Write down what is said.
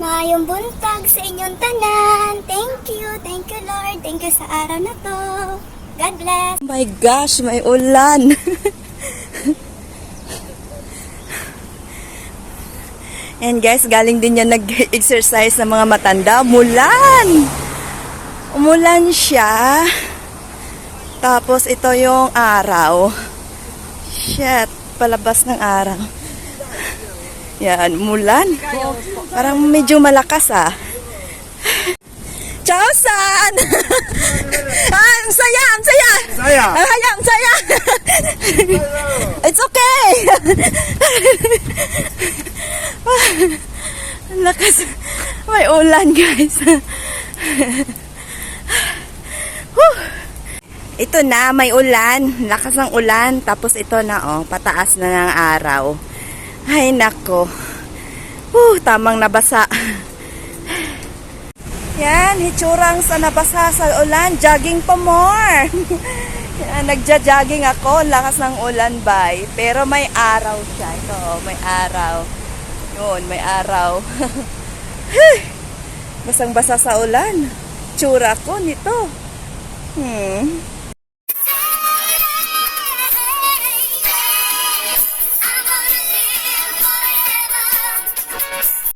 Maayong buntag sa inyong tanan. Thank you Lord. Thank you sa araw na to. God bless. Oh my gosh, may ulan. And guys, galing din yan nag-exercise sa mga matanda. Umulan siya. Tapos ito yung araw. Shit, palabas ng araw. Yan, umulan. Parang medyo malakas ah. Ciao, San! Ang saya! Saya. Ang saya! It's okay! Ang lakas. May ulan, guys. Ito na, may ulan. Lakas ng ulan. Tapos ito na, oh, pataas na ng araw. Ay, nako. Tamang nabasa. Yan, hitsurang sa nabasa sa ulan. Jogging pa more. Yan, nagja-jogging ako. Lakas ng ulan, bay. Pero may araw siya. Ito, may araw. Yun, may araw. Basang-basa sa ulan. Tsura ko nito.